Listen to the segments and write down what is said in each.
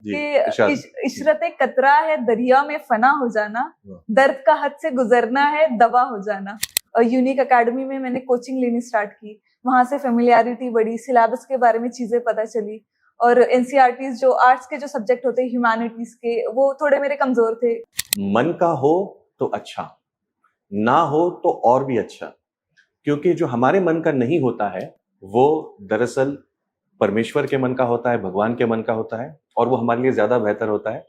जी, कि इरशाद। इशरत कतरा है दरिया में फना हो जाना, दर्द का हद से गुजरना है दवा हो जाना। यूनिक एकेडमी में मैंने कोचिंग लेनी स्टार्ट की, वहां से फेमिलियरिटी बढ़ी, सिलेबस के बारे में चीजें पता चली। और एनसीईआरटीज जो आर्ट्स के जो सब्जेक्ट होते हैं ह्यूमैनिटीज के, वो थोड़े मेरे कमजोर थे। मन का हो तो अच्छा, ना हो तो और भी अच्छा, क्योंकि जो हमारे मन का नहीं होता है वो दरअसल परमेश्वर के मन का होता है, भगवान के मन का होता है, और वो हमारे लिए ज्यादा बेहतर होता है।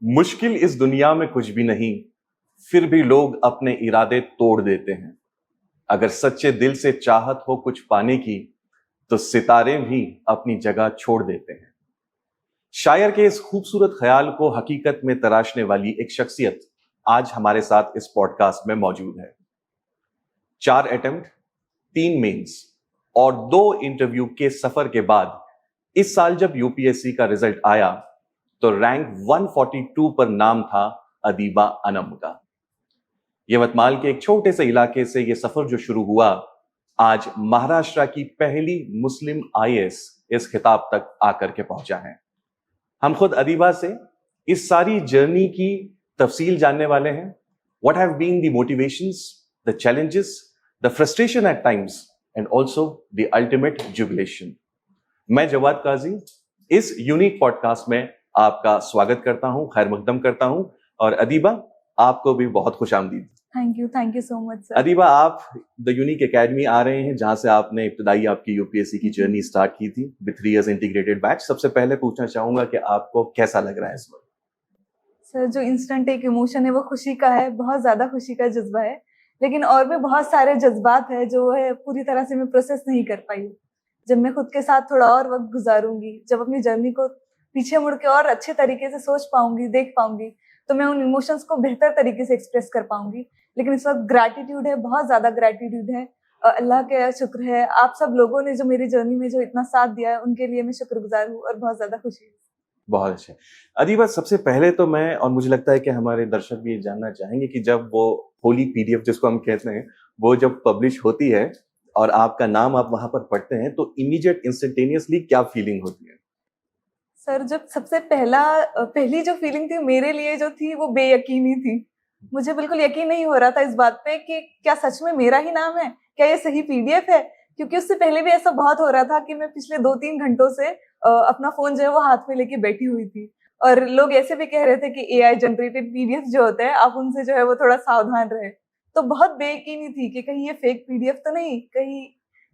मुश्किल इस दुनिया में कुछ भी नहीं, फिर भी लोग अपने इरादे तोड़ देते हैं। अगर सच्चे दिल से चाहत हो कुछ पाने की, तो सितारे भी अपनी जगह छोड़ देते हैं। शायर के इस खूबसूरत ख्याल को हकीकत में तराशने वाली एक शख्सियत आज हमारे साथ इस पॉडकास्ट में मौजूद है। 4 अटेम्प्ट, 3 मेंस और 2 इंटरव्यू के सफर के बाद इस साल जब यूपीएससी का रिजल्ट आया तो रैंक 142 पर नाम था अदीबा अनम का। यवतमाल के एक छोटे से इलाके से यह सफर जो शुरू हुआ, आज महाराष्ट्र की पहली मुस्लिम आईएएस इस खिताब तक आकर के पहुंचा है। हम खुद अदीबा से इस सारी जर्नी की तफसील जानने वाले हैं। What have been the motivations, the challenges, the frustration at times and also the ultimate jubilation. मैं जवाद काजी इस यूनिक पॉडकास्ट में आपका स्वागत करता हूं, खैर मकदम करता हूं, और अदीबा आपको भी बहुत खुशामदीद। Thank you so much sir. Adeeba, आप द यूनिक एकेडमी आ रहे हैं, जहां से आपने इब्तदाई आपकी यूपीएससी की जर्नी स्टार्ट की थी विद 3 इयर्स इंटीग्रेटेड बैच। सबसे पहले पूछना चाहूंगा कि आपको कैसा लग रहा है इस वक्त? सर, जो इंस्टेंट एक इमोशन है वो खुशी का है, बहुत ज्यादा खुशी का जज्बा है। लेकिन और भी बहुत सारे जज्बात है जो है पूरी तरह से मैं प्रोसेस नहीं कर पाई। जब मैं खुद के साथ थोड़ा और वक्त गुजारूंगी, जब अपनी जर्नी को पीछे मुड़ के और अच्छे तरीके से सोच पाऊंगी, देख पाऊंगी, तो मैं उन इमोशंस को बेहतर तरीके से एक्सप्रेस कर पाऊंगी। लेकिन इस वक्त ग्रैटिट्यूड है, बहुत ज्यादा ग्रैटिट्यूड है। अल्लाह का शुक्र है, आप सब लोगों ने जो मेरी जर्नी में जो इतना साथ दिया है, उनके लिए मैं शुक्रगुजार हूँ और बहुत ज्यादा खुशी हूँ। बहुत अच्छे। अदीबा, सबसे पहले तो मैं, और मुझे लगता है कि हमारे दर्शक भी ये जानना चाहेंगे कि जब वो होली पीडीएफ जिसको हम कहते हैं, वो जब पब्लिश होती है और आपका नाम आप वहां पर पढ़ते हैं, तो इमीडिएट इंस्टेंटेनियसली क्या फीलिंग होती है? सर, जब सबसे पहली जो फीलिंग थी मेरे लिए जो थी वो बेयकीनी थी। मुझे बिल्कुल यकीन नहीं हो रहा था इस बात पे कि क्या सच में मेरा ही नाम है, क्या ये सही पीडीएफ है। क्योंकि उससे पहले भी ऐसा बहुत हो रहा था कि मैं पिछले 2-3 घंटों से अपना फोन जो है वो हाथ में लेके बैठी हुई थी, और लोग ऐसे भी कह रहे थे कि एआई जनरेटेड पीडीएफ जो होते हैं, आप उनसे जो है वो थोड़ा सावधान रहे। तो बहुत बेयकीनी थी कि कहीं ये फेक पीडीएफ तो नहीं, कहीं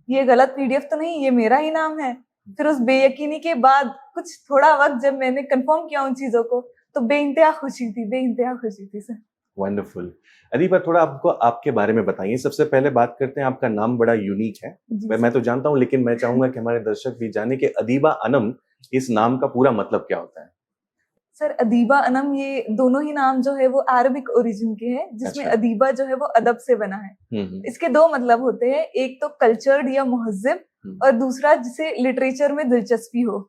ये गलत पीडीएफ तो नहीं, ये मेरा ही नाम है। फिर उस बेयकीनी के बाद कुछ थोड़ा वक्त जब मैंने कंफर्म किया उन चीजों को, तो बेइंतहा खुशी थी सर। वंडरफुल। अदीबा, थोड़ा आपको आपके बारे में बताइए। सबसे पहले बात करते हैं, आपका नाम बड़ा यूनिक है। मैं तो जानता हूं, लेकिन मैं चाहूंगा कि हमारे दर्शक भी जाने कि अदीबा अनम, इस नाम का पूरा मतलब क्या होता है? सर, अदीबा अनम, ये दोनों ही नाम जो है वो अरबिक ओरिजिन के हैं, जिसमें अच्छा। अदीबा जो है वो अदब से बना है। इसके 2 मतलब होते हैं, एक तो कल्चर्ड या मुहज्जिब, और दूसरा जिसे लिटरेचर में दिलचस्पी हो।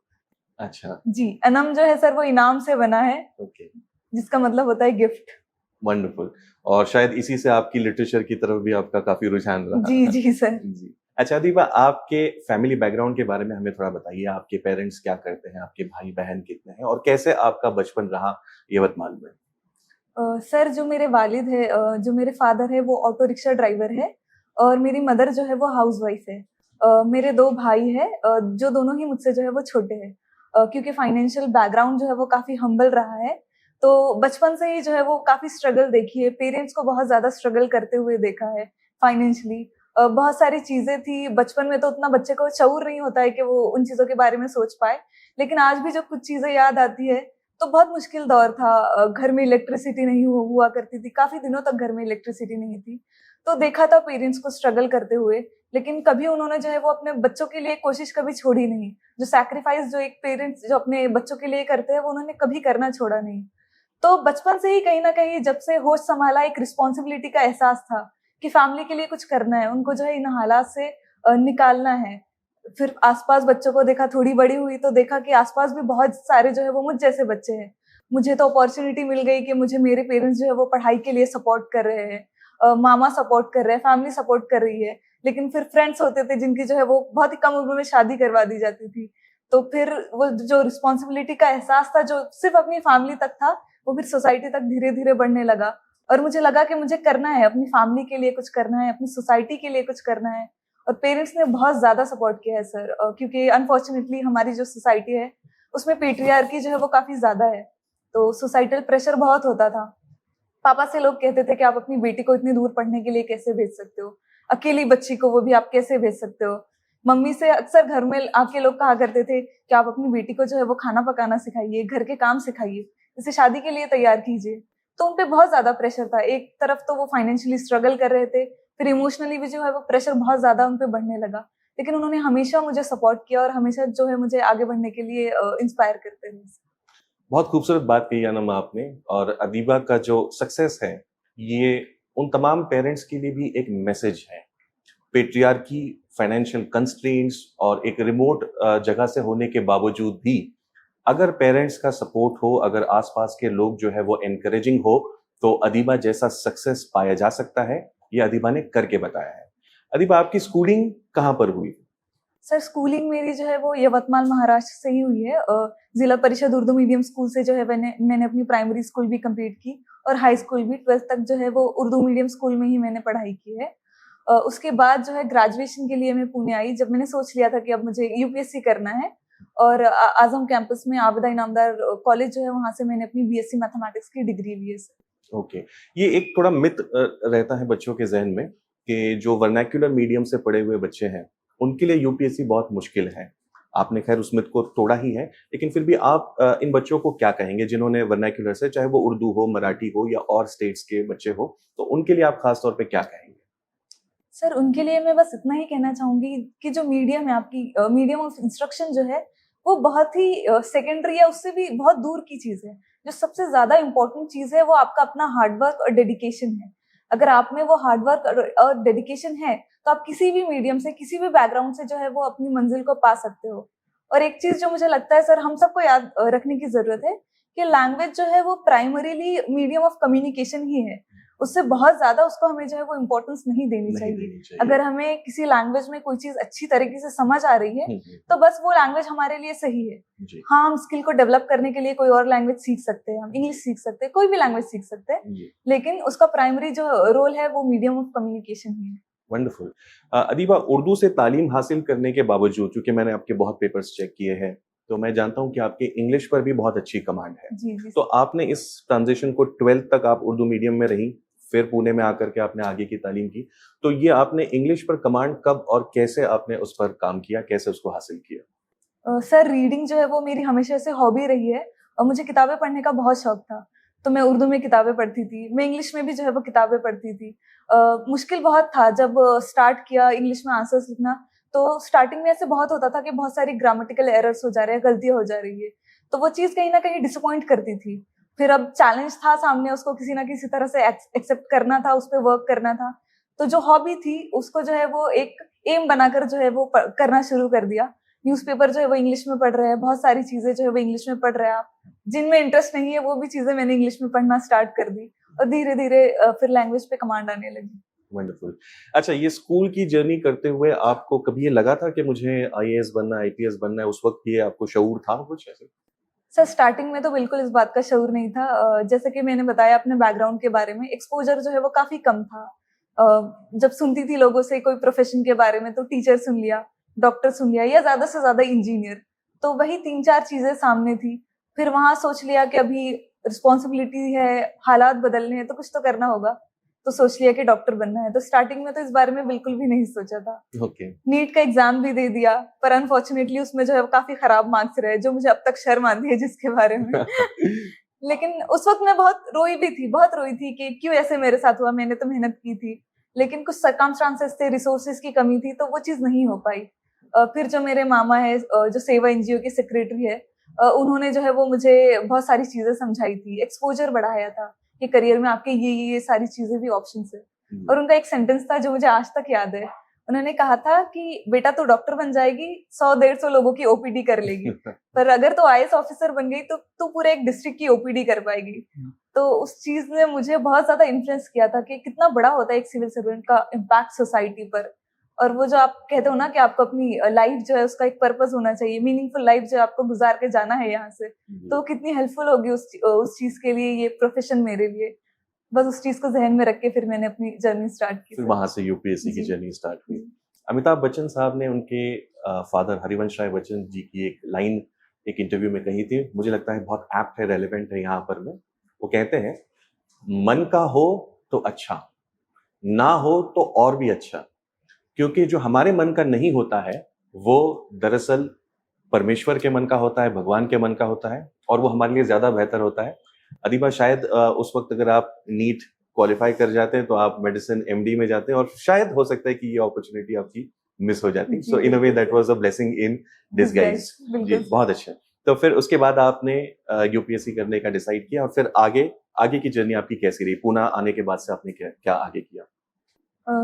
अच्छा जी, अनम जो है सर वो इनाम से बना है। ओके, जिसका मतलब होता है गिफ्ट। वंडरफुल। और शायद इसी से आपकी लिटरेचर की तरफ भी आपका काफी रुझान रहा। जी सर। जी। अच्छा अदीबा, आपके फैमिली बैकग्राउंड के बारे में हमें थोड़ा बताइए। आपके पेरेंट्स क्या करते हैं, आपके भाई बहन कितने हैं, और कैसे आपका बचपन रहा यवतमाल में? सर, जो मेरे वालिद है, जो मेरे फादर है वो ऑटो रिक्शा ड्राइवर है, और मेरी मदर जो है वो हाउसवाइफ है। मेरे 2 भाई है, जो दोनों ही मुझसे जो है वो छोटे हैं। क्योंकि फाइनेंशियल बैकग्राउंड जो है वो काफी हम्बल रहा है, तो बचपन से ही जो है वो काफी स्ट्रगल देखी है। पेरेंट्स को बहुत ज्यादा स्ट्रगल करते हुए देखा है फाइनेंशियली। बहुत सारी चीजें थी बचपन में, तो उतना बच्चे को शऊर नहीं होता है कि वो उन चीजों के बारे में सोच पाए। लेकिन आज भी जब कुछ चीजें याद आती है तो बहुत मुश्किल दौर था। घर में इलेक्ट्रिसिटी नहीं हुआ करती थी, काफी दिनों तक घर में इलेक्ट्रिसिटी नहीं थी। तो देखा था पेरेंट्स को स्ट्रगल करते हुए, लेकिन कभी उन्होंने जो है वो अपने बच्चों के लिए कोशिश कभी छोड़ी नहीं। जो सैक्रिफाइस जो एक पेरेंट्स जो अपने बच्चों के लिए करते हैं, वो उन्होंने कभी करना छोड़ा नहीं। तो बचपन से ही कहीं ना कहीं जब से होश संभाला, एक रिस्पॉन्सिबिलिटी का एहसास था कि फैमिली के लिए कुछ करना है, उनको जो है इन हालात से निकालना है। फिर आसपास बच्चों को देखा, थोड़ी बड़ी हुई तो देखा कि आसपास भी बहुत सारे जो है वो मुझ जैसे बच्चे हैं। मुझे तो अपॉर्चुनिटी मिल गई कि मुझे मेरे पेरेंट्स जो है वो पढ़ाई के लिए सपोर्ट कर रहे हैं, मामा सपोर्ट कर रहे हैं, फैमिली सपोर्ट कर रही है। लेकिन फिर फ्रेंड्स होते थे जिनकी जो है वो बहुत ही कम उम्र में शादी करवा दी जाती थी। तो फिर वो जो रिस्पॉन्सिबिलिटी का एहसास था जो सिर्फ अपनी फैमिली तक था, वो फिर सोसाइटी तक धीरे धीरे बढ़ने लगा। और मुझे लगा कि मुझे करना है, अपनी फैमिली के लिए कुछ करना है, अपनी सोसाइटी के लिए कुछ करना है। और पेरेंट्स ने बहुत ज्यादा सपोर्ट किया है सर, क्योंकि अनफॉर्चुनेटली हमारी जो सोसाइटी है उसमें पेट्रियार्की जो है वो काफी ज्यादा है। तो सोसाइटल प्रेशर बहुत होता था। पापा से लोग कहते थे कि आप अपनी बेटी को इतनी दूर पढ़ने के लिए कैसे भेज सकते हो, अकेली बच्ची को वो भी आप कैसे भेज सकते हो। मम्मी से अक्सर घर में आके लोग कहा करते थे कि आप अपनी बेटी को जो है वो खाना पकाना सिखाइए, घर के काम सिखाइए, इसे शादी के लिए तैयार कीजिए। तो उनपे बहुत ज्यादा प्रेशर था। एक तरफ तो वो फाइनेंशियली स्ट्रगल कर रहे थे, फिर इमोशनली भी जो है वो प्रेशर बहुत ज्यादा उनपे बढ़ने लगा। लेकिन उन्होंने हमेशा मुझे सपोर्ट किया और हमेशा जो है मुझे आगे बढ़ने के लिए इंस्पायर करते रहे। बहुत खूबसूरत बात कही अनम आपने। और अदीबा का जो सक्सेस है ये उन तमाम पेरेंट्स के लिए भी एक मैसेज है। पेट्रियार्की, फाइनेंशियल कंस्ट्रेंट्स और एक रिमोट जगह से होने के बावजूद भी अगर पेरेंट्स का सपोर्ट हो, अगर आसपास के लोग जो है वो एनकरेजिंग हो, तो अदीबा जैसा सक्सेस पाया जा सकता है। ये अदीबा ने करके बताया है। अदीबा, आपकी स्कूलिंग कहाँ पर हुई? सर स्कूलिंग मेरी जो है वो यवतमाल महाराष्ट्र से ही हुई है। जिला परिषद उर्दू मीडियम स्कूल से जो है मैंने अपनी प्राइमरी स्कूल भी कंप्लीट की और हाई स्कूल भी, 12th तक जो है वो उर्दू मीडियम स्कूल में ही मैंने पढ़ाई की है। उसके बाद जो है ग्रेजुएशन के लिए मैं पुणे आई, जब मैंने सोच लिया था कि अब मुझे यूपीएससी करना है। और आजम कैंपस में आबदा इनामदार कॉलेज जो है वहां से मैंने अपनी बीएससी मैथमेटिक्स की डिग्री ली है सर। ओके, ये एक थोड़ा मिथ रहता है बच्चों के जहन में कि जो वर्नाक्युलर मीडियम से पढ़े हुए बच्चे हैं उनके लिए यूपीएससी बहुत मुश्किल है। आपने खैर उस मिथ को तोड़ा ही है, लेकिन फिर भी आप इन बच्चों को क्या कहेंगे जिन्होंने वर्नाक्युलर से, चाहे वो उर्दू हो, मराठी हो या और स्टेट्स के बच्चे हो, तो उनके लिए आप खास तौर पे क्या कहेंगे? सर उनके लिए मैं बस इतना ही कहना चाहूंगी कि जो मीडियम है आपकी, मीडियम ऑफ इंस्ट्रक्शन जो है वो बहुत ही सेकेंडरी है, उससे भी बहुत दूर की चीज है। जो सबसे ज्यादा इंपॉर्टेंट चीज है वो आपका अपना हार्डवर्क और डेडिकेशन है। अगर आप में वो हार्डवर्क और डेडिकेशन है तो आप किसी भी मीडियम से, किसी भी बैकग्राउंड से जो है वो अपनी मंजिल को पा सकते हो। और एक चीज जो मुझे लगता है सर हम सबको याद रखने की जरूरत है कि लैंग्वेज जो है वो प्राइमरीली मीडियम ऑफ कम्युनिकेशन ही है। उससे बहुत ज्यादा उसको हमें जो है वो इम्पोर्टेंस नहीं देनी चाहिए। अगर हमें किसी लैंग्वेज में कोई चीज अच्छी तरीके से समझ आ रही है तो बस वो लैंग्वेज हमारे लिए सही है। हाँ, हम स्किल को डेवलप करने के लिए कोई और लैंग्वेज सीख सकते हैं, हम इंग्लिश सीख सकते हैं, कोई भी लैंग्वेज सीख सकते हैं, लेकिन उसका प्राइमरी जो रोल है वो मीडियम ऑफ कम्युनिकेशन ही है। वंडरफुल। अदीबा, उर्दू से तालीम हासिल करने के बावजूद, क्योंकि मैंने आपके बहुत पेपर्स चेक किए हैं, तो मैं जानता हूं कि आपके इंग्लिश पर भी बहुत अच्छी कमांड है। जी। तो आपने इस ट्रांजिशन को 12th तक आप उर्दू मीडियम में रही, फिर पुणे में आकर के आपने आगे की तालीम की, तो ये आपने इंग्लिश पर कमांड कब और कैसे आपने उस पर काम किया, कैसे उसको हासिल किया? सर रीडिंग जो है वो मेरी हमेशा से हॉबी रही है और मुझे किताबें पढ़ने का बहुत शौक था। तो मैं उर्दू में किताबें पढ़ती थी, मैं इंग्लिश में भी जो है वो किताबें पढ़ती थी। मुश्किल बहुत था जब स्टार्ट किया इंग्लिश में आंसर्स लिखना। तो स्टार्टिंग में ऐसे बहुत होता था कि बहुत सारी ग्रामेटिकल एरर्स हो जा रहे हैं, गलतियां हो जा रही है, तो वो चीज कहीं ना कहीं डिसअपॉइंट करती थी। फिर अब चैलेंज था सामने, उसको किसी ना किसी तरह से एक्सेप्ट करना था, उस पर वर्क करना था। तो जो हॉबी थी उसको जो है वो एक एम बनाकर जो है वो करना शुरू कर दिया। न्यूज़पेपर जो है वो इंग्लिश में पढ़ रहे हैं, बहुत सारी चीजें जो है वो इंग्लिश में पढ़ रहे हैं। आप जिनमें इंटरेस्ट नहीं है वो भी चीजें मैंने इंग्लिश में पढ़ना स्टार्ट कर दी और धीरे धीरे फिर लैंग्वेज पे कमांड आने लगी। वंडरफुल। अच्छा, ये स्कूल की जर्नी करते हुए आपको कभी ये लगा था कि मुझे आईएएस बनना, आईपीएस बनना है? उस वक्त ये आपको शऊर था कुछ ऐसे? सर स्टार्टिंग में तो बिल्कुल इस बात का शऊर नहीं था। जैसे कि मैंने बताया अपने बैकग्राउंड के बारे में, एक्सपोजर जो है वो काफी कम था। जब सुनती थी लोगों से कोई प्रोफेशन के बारे में तो टीचर सुन लिया, डॉक्टर सुन लिया या ज्यादा से ज्यादा इंजीनियर, तो वही 3-4 चीजें सामने थी। फिर वहां सोच लिया कि अभी रिस्पॉन्सिबिलिटी है, हालात बदलने हैं तो कुछ तो करना होगा, तो सोच लिया कि डॉक्टर बनना है। तो स्टार्टिंग में तो इस बारे में बिल्कुल भी नहीं सोचा था। नीट का एग्जाम भी दे दिया, पर अनफॉर्चुनेटली उसमें जो है काफी खराब मार्क्स रहे, जो मुझे अब तक शर्म आती है जिसके बारे में। लेकिन उस वक्त मैं बहुत रोई थी कि क्यों ऐसे मेरे साथ हुआ, मैंने तो मेहनत की थी, लेकिन कुछ सर्कमस्टांसेस थे, रिसोर्सेज की कमी थी, तो वो चीज नहीं हो पाई। फिर जो मेरे मामा है, जो सेवा एनजीओ के सेक्रेटरी है, उन्होंने जो है वो मुझे बहुत सारी चीजें समझाई थी, एक्सपोजर बढ़ाया था कि करियर में आपके ये सारी चीजें भी ऑप्शंस है। और उनका एक सेंटेंस था जो मुझे आज तक याद है। उन्होंने कहा था कि बेटा तू डॉक्टर बन जाएगी, 100-150 लोगों की ओपीडी कर लेगी, पर अगर तू आईएएस ऑफिसर बन गई तो तू पूरे एक डिस्ट्रिक्ट की ओपीडी कर पाएगी। तो उस चीज ने मुझे बहुत ज्यादा इन्फ्लुएंस किया था कि कितना बड़ा होता है एक सिविल सर्वेंट का इम्पैक्ट सोसाइटी पर। और वो जो आप कहते हो ना कि आपको अपनी लाइफ जो है उसका एक पर्पस होना चाहिए, मीनिंगफुल लाइफ जो आपको गुजार के जाना है यहाँ से, तो कितनी हेल्पफुल होगी उस चीज के लिए ये प्रोफेशन मेरे लिए। बस उस चीज को जहन में रख के फिर मैंने अपनी जर्नी स्टार्ट की। फिर वहां से यूपीएससी की जी। जर्नी स्टार्ट हुई। अमिताभ बच्चन साहब ने उनके फादर हरिवंश राय बच्चन जी की एक लाइन एक इंटरव्यू में कही थी, मुझे लगता है बहुत एप्ट है, रेलेवेंट है यहाँ पर में। वो कहते हैं, मन का हो तो अच्छा, ना हो तो और भी अच्छा, क्योंकि जो हमारे मन का नहीं होता है वो दरअसल परमेश्वर के मन का होता है, भगवान के मन का होता है, और वो हमारे लिए ज्यादा बेहतर होता है। अधिबा, शायद उस वक्त अगर आप नीट क्वालिफाई कर जाते हैं तो आप मेडिसिन एमडी में जाते हैं, और शायद हो सकता है कि ये अपॉर्चुनिटी आपकी मिस हो जाती। So in a way that was a blessing in disguise. जी, बहुत अच्छा। तो फिर उसके बाद आपने यूपीएससी करने का डिसाइड किया, और फिर आगे की जर्नी आपकी कैसी रही? पूना आने के बाद से आपने क्या आगे किया?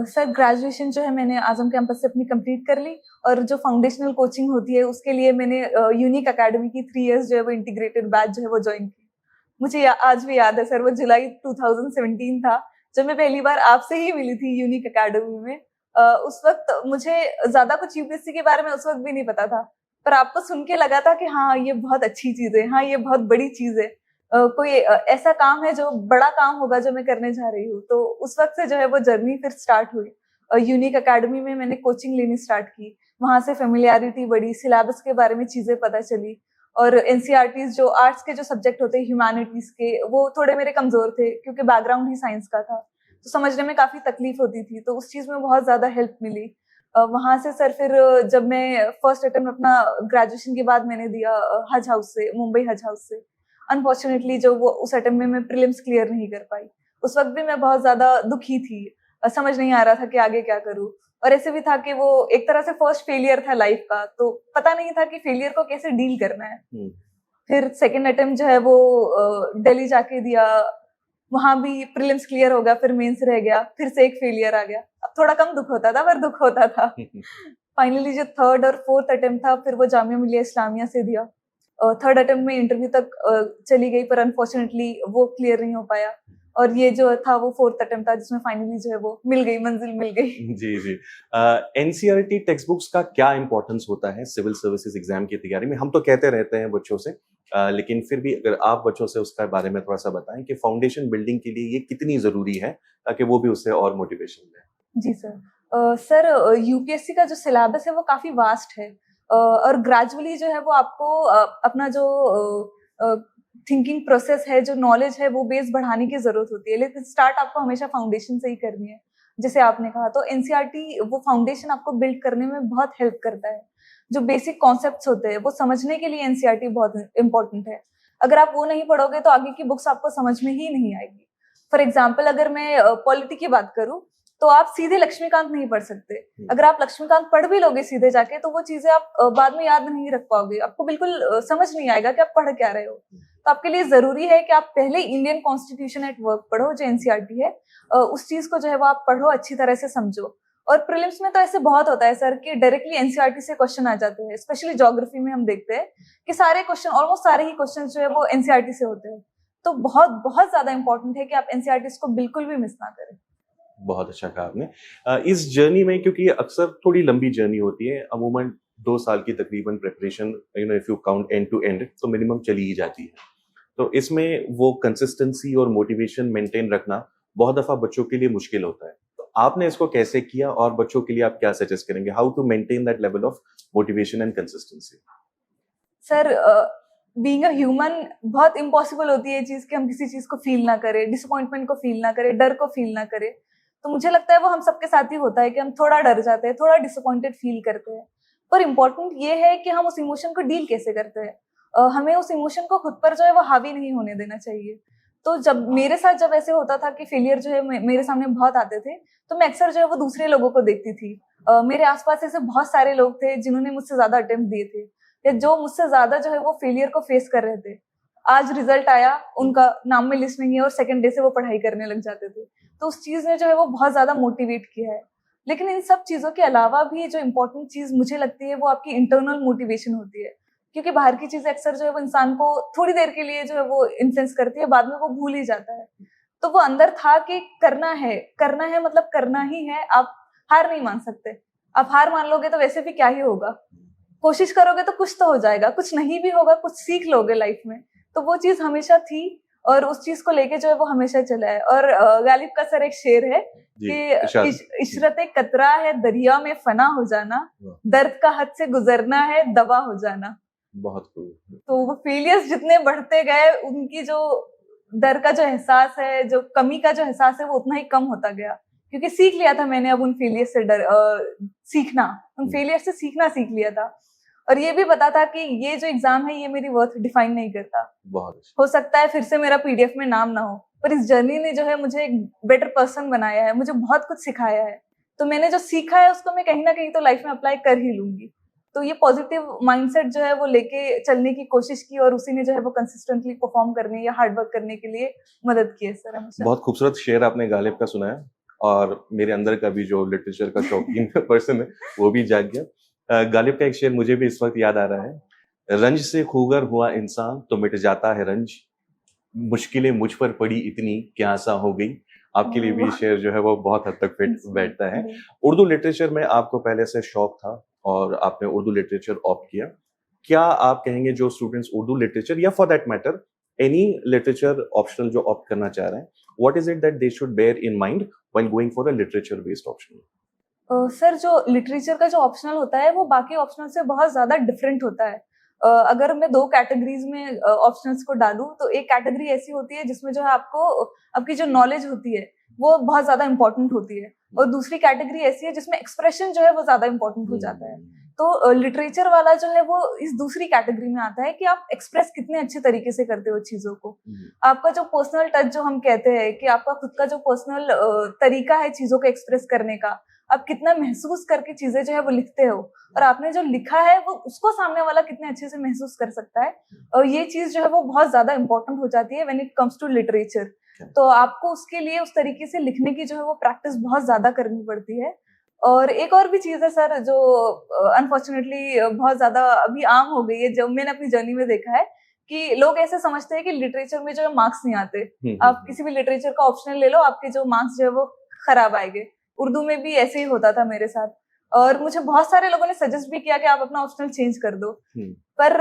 सर ग्रेजुएशन जो है मैंने आजम कैंपस से अपनी कंप्लीट कर ली, और जो फाउंडेशनल कोचिंग होती है उसके लिए मैंने यूनिक एकेडमी की 3 इयर्स जो है वो इंटीग्रेटेड बैच जो है वो ज्वाइन की। मुझे आज भी याद है सर, वो जुलाई 2017 था जब मैं पहली बार आपसे ही मिली थी यूनिक एकेडमी में। उस वक्त मुझे ज्यादा कुछ यूपीएससी के बारे में उस वक्त भी नहीं पता था, पर आपको सुन के लगा था कि हाँ ये बहुत अच्छी चीज है, हाँ ये बहुत बड़ी चीज है, कोई ऐसा काम है जो बड़ा काम होगा जो मैं करने जा रही हूँ। तो उस वक्त से जो है वो जर्नी फिर स्टार्ट हुई। यूनिक एकेडमी में मैंने कोचिंग लेनी स्टार्ट की, वहां से फेमिलियरिटी बढ़ी, सिलेबस के बारे में चीजें पता चली, और एनसीईआरटी जो आर्ट्स के जो सब्जेक्ट होते हैं ह्यूमैनिटीज के, वो थोड़े मेरे कमजोर थे क्योंकि बैकग्राउंड ही साइंस का था, तो समझने में काफी तकलीफ होती थी, तो उस चीज में बहुत ज्यादा हेल्प मिली। वहां से सर फिर जब मैं फर्स्ट अटेम्प्ट अपना ग्रेजुएशन के बाद मैंने दिया हज हाउस से, मुंबई हज हाउस से। अनफॉर्चुनेटली जो वो उस अटेम्प्ट में मैं प्रीलिम्स क्लियर नहीं कर पाई। उस वक्त भी मैं बहुत ज्यादा दुखी थी, समझ नहीं आ रहा था कि आगे क्या करूं, और ऐसे भी था कि वो एक तरह से फर्स्ट फेलियर था लाइफ का, तो पता नहीं था कि फेलियर को कैसे डील करना है। फिर सेकंड अटेम्प्ट जो है वो दिल्ली जाके दिया, वहां भी प्रीलिम्स क्लियर हो गया, फिर मेंस रह गया, फिर से एक फेलियर आ गया। अब थोड़ा कम दुख होता था पर दुख होता था। फाइनली जो थर्ड और फोर्थ अटेम्प्ट था फिर वो जामिया मिलिया इस्लामिया से दिया। थर्ड अटेम्प्ट में इंटरव्यू तक चली गई, पर अनफॉर्चुनेटली वो क्लियर नहीं हो पाया, और ये जो था वो फोर्थ अटेम्प्ट था जिसमें फाइनली जो है वो मिल गई, मंजिल मिल गई। जी जी। एनसीईआरटी टेक्स्ट बुक्स का क्या इंपॉर्टेंस होता है सिविल सर्विसेज एग्जाम की तैयारी में? हम तो कहते रहते हैं बच्चों से, लेकिन फिर भी अगर आप बच्चों से उसके बारे में थोड़ा सा बताएं कि फाउंडेशन बिल्डिंग के लिए ये कितनी जरूरी है, ताकि वो भी उससे और मोटिवेशन लें। जी सर। सर यूपीएससी का जो सिलेबस है वो काफी वास्ट है, और ग्रेजुअली जो है वो आपको अपना जो थिंकिंग प्रोसेस है, जो नॉलेज है, वो बेस बढ़ाने की जरूरत होती है, लेकिन स्टार्ट आपको हमेशा फाउंडेशन से ही करनी है। जैसे आपने कहा, तो एनसीईआरटी वो फाउंडेशन आपको बिल्ड करने में बहुत हेल्प करता है। जो बेसिक कॉन्सेप्ट्स होते हैं वो समझने के लिए एनसीईआरटी बहुत इंपॉर्टेंट है। अगर आप वो नहीं पढ़ोगे तो आगे की बुक्स आपको समझ में ही नहीं आएगी। फॉर एग्जाम्पल अगर मैं पॉलिटी की बात करूं, तो आप सीधे लक्ष्मीकांत नहीं पढ़ सकते। अगर आप लक्ष्मीकांत पढ़ भी लोगे सीधे जाके, तो वो चीजें आप बाद में याद नहीं रख पाओगे, आपको बिल्कुल समझ नहीं आएगा कि आप पढ़ क्या रहे हो। तो आपके लिए जरूरी है कि आप पहले इंडियन कॉन्स्टिट्यूशन एट वर्क पढ़ो, जो एनसीईआरटी है, उस चीज को जो है वो आप पढ़ो, अच्छी तरह से समझो। और प्रीलिम्स में तो ऐसे बहुत होता है सर कि डायरेक्टली एनसीईआरटी से क्वेश्चन आ जाते हैं, स्पेशली ज्योग्राफी में हम देखते हैं कि सारे क्वेश्चन, ऑलमोस्ट सारे ही क्वेश्चन जो है वो एनसीईआरटी से होते हैं। तो बहुत बहुत ज्यादा इंपॉर्टेंट है कि आप एनसीईआरटी को बिल्कुल भी मिस ना करें। बहुत अच्छा कहा आपने। इस जर्नी में, क्योंकि ये अक्सर थोड़ी लंबी जर्नी होती है, अमूमन 2 साल की तकरीबन preparation, if you count end to end, तो मिनिमम चली ही जाती है। तो इसमें वो कंसिस्टेंसी और मोटिवेशन मेंटेन रखना बहुत दफा बच्चों के लिए मुश्किल होता है। तो आपने इसको कैसे किया, और बच्चों के लिए आप क्या सजेस्ट करेंगे, how to maintain that level of motivation and consistency? Sir being a human बहुत इम्पॉसिबल होती है ये चीज कि हम किसी चीज को फील ना करें, डिसअपॉइंटमेंट को फील ना करें, डर को फील ना करें। तो मुझे लगता है वो हम सबके साथ ही होता है कि हम थोड़ा डर जाते हैं, थोड़ा डिसअपॉइंटेड फील करते हैं। पर इम्पोर्टेंट ये है कि हम उस इमोशन को डील कैसे करते हैं। हमें उस इमोशन को खुद पर जो है वो हावी नहीं होने देना चाहिए। तो जब मेरे साथ जब ऐसे होता था कि फेलियर जो है मेरे सामने बहुत आते थे, तो मैं अक्सर जो है वो दूसरे लोगों को देखती थी। मेरे आसपास ऐसे बहुत सारे लोग थे जिन्होंने मुझसे ज्यादा अटेम्प्ट दिए थे, या जो मुझसे ज्यादा जो है वो फेलियर को फेस कर रहे थे। आज रिजल्ट आया, उनका नाम में लिस्ट नहीं है, और सेकंड डे से वो पढ़ाई करने लग जाते थे। तो उस चीज ने जो है वो बहुत ज्यादा मोटिवेट किया है। लेकिन इन सब चीजों के अलावा भी जो इम्पोर्टेंट चीज मुझे लगती है वो आपकी इंटरनल मोटिवेशन होती है, क्योंकि बाहर की चीजें अक्सर जो है वो इंसान को थोड़ी देर के लिए जो है वो इन्फ्लुएंस करती है, बाद में वो भूल ही जाता है। तो वो अंदर था कि करना है, करना है, मतलब करना ही है, आप हार नहीं मान सकते। आप हार मान लोगे तो वैसे भी क्या ही होगा, कोशिश करोगे तो कुछ तो हो जाएगा, कुछ नहीं भी होगा कुछ सीख लोगे लाइफ में। तो वो चीज हमेशा थी और उस चीज को लेके जो है वो हमेशा चला है। और गालिब का सर एक शेर है कि इशरत कतरा है दरिया में फना हो जाना, दर्द का हद से गुजरना है दवा हो जाना। बहुत खूब। तो वो फेलियर्स जितने बढ़ते गए उनकी जो डर का जो एहसास है, जो कमी का जो एहसास है वो उतना ही कम होता गया, क्योंकि सीख लिया था मैंने अब उन फेलियर से सीखना, उन फेलियर से सीखना सीख लिया था। और ये भी पता था कि ये जो एग्जाम है ये मेरी वर्थ डिफाइन नहीं करता। बहुत हो सकता है फिर से मेरा पीडीएफ में नाम ना हो, पर इस जर्नी ने जो है मुझे एक बेटर पर्सन बनाया है, मुझे बहुत कुछ सिखाया है। तो मैंने जो सीखा है उसको मैं कहीं ना कहीं तो लाइफ में अप्लाई कर ही लूंगी। तो ये पॉजिटिव माइंडसेट जो है वो लेके चलने की कोशिश की और उसी ने जो है वो कंसिस्टेंटली परफॉर्म करने या हार्ड वर्क करने के लिए मदद की है सर हमेशा। बहुत खूबसूरत शेर आपने गालिब का सुनाया और मेरे अंदर का भी जो लिटरेचर का शौकीन पर्सन है वो भी जाग गया। गालिब का एक शेर मुझे भी इस वक्त याद आ रहा है, रंज से खूगर हुआ इंसान तो मिट जाता है रंज, मुश्किलें मुझ पर पड़ी इतनी क्या सा हो गई। आपके लिए भी शेर जो है वो बहुत हद तक फिट बैठता है। उर्दू लिटरेचर में आपको पहले से शौक था और आपने उर्दू लिटरेचर ऑप्ट किया। क्या आप कहेंगे जो स्टूडेंट्स उर्दू लिटरेचर या for that matter any literature optional जो ऑप्ट करना चाह रहे हैं, what is it that they should bear in mind when going for a literature based optional? Sir जो लिटरेचर का जो ऑप्शनल होता है वो बाकी ऑप्शनल से बहुत ज्यादा डिफरेंट होता है। अगर मैं दो कैटेगरीज में ऑप्शनल्स को डालूं तो एक कैटेगरी ऐसी होती है जिसमें जो है आपको आपकी जो नॉलेज होती है वो बहुत ज्यादा इंपॉर्टेंट होती है, और दूसरी कैटेगरी ऐसी है जिसमें एक्सप्रेशन जो है वो ज्यादा इंपॉर्टेंट हो जाता है। तो लिटरेचर वाला जो है वो इस दूसरी कैटेगरी में आता है कि आप एक्सप्रेस कितने अच्छे तरीके से करते हो चीजों को। आपका जो पर्सनल टच जो हम कहते हैं कि आपका खुद का जो पर्सनल तरीका है चीजों को एक्सप्रेस करने का, आप कितना महसूस करके चीजें जो है वो लिखते हो और आपने जो लिखा है वो उसको सामने वाला कितने अच्छे से महसूस कर सकता है, और ये चीज जो है वो बहुत ज्यादा इंपॉर्टेंट हो जाती है when it comes to literature. तो आपको उसके लिए उस तरीके से लिखने की जो है वो प्रैक्टिस बहुत ज्यादा करनी पड़ती है। और एक और भी चीज है सर जो अनफॉर्चुनेटली बहुत ज्यादा अभी आम हो गई है, जो मैंने अपनी जर्नी में देखा है कि लोग ऐसे समझते हैं कि लिटरेचर में जो है मार्क्स नहीं आते। आप किसी भी लिटरेचर का ऑप्शनल ले लो, आपके जो मार्क्स जो है वो खराब आएंगे। उर्दू में भी ऐसे ही होता था मेरे साथ, और मुझे बहुत सारे लोगों ने सजेस्ट भी किया कि आप अपना ऑप्शनल चेंज कर दो, पर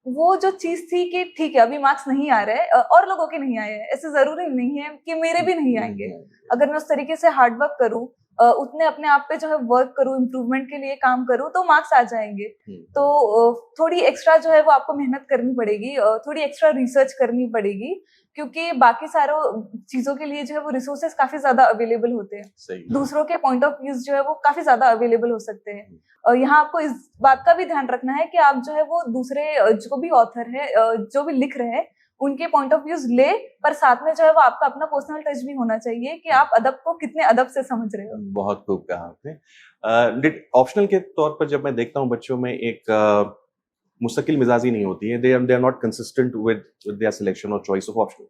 वो जो चीज थी कि ठीक है अभी मार्क्स नहीं आ रहे और लोगों के नहीं आए हैं, ऐसे जरूरी नहीं है कि मेरे भी नहीं आएंगे। अगर मैं उस तरीके से हार्ड वर्क करूं, उतने अपने आप पे जो है वर्क करूं, इम्प्रूवमेंट के लिए काम करूं, तो मार्क्स आ जाएंगे। तो थोड़ी एक्स्ट्रा जो है वो आपको मेहनत करनी पड़ेगी, थोड़ी एक्स्ट्रा रिसर्च करनी पड़ेगी, क्योंकि बाकी सारों चीजों के लिए जो है वो रिसोर्सेज काफी ज्यादा अवेलेबल होते हैं, दूसरों के पॉइंट ऑफ व्यूज जो है वो काफी ज्यादा अवेलेबल हो सकते हैं। और यहाँ आपको इस बात का भी ध्यान रखना है कि आप जो है वो दूसरे जो भी ऑथर है जो भी लिख रहे हैं उनके पॉइंट ऑफ व्यूज ले, पर साथ में जो है वो आपका अपना पर्सनल टच भी होना चाहिए कि आप अदब को कितने अदब से समझ रहे हो। बहुत खूब कहा आपने। ऑप्शनल के तौर पर जब मैं देखता हूँ बच्चों में एक मुस्तकिल मिजाजी नहीं होती है, they are not consistent with their selection और चॉइस ऑफ ऑप्शन।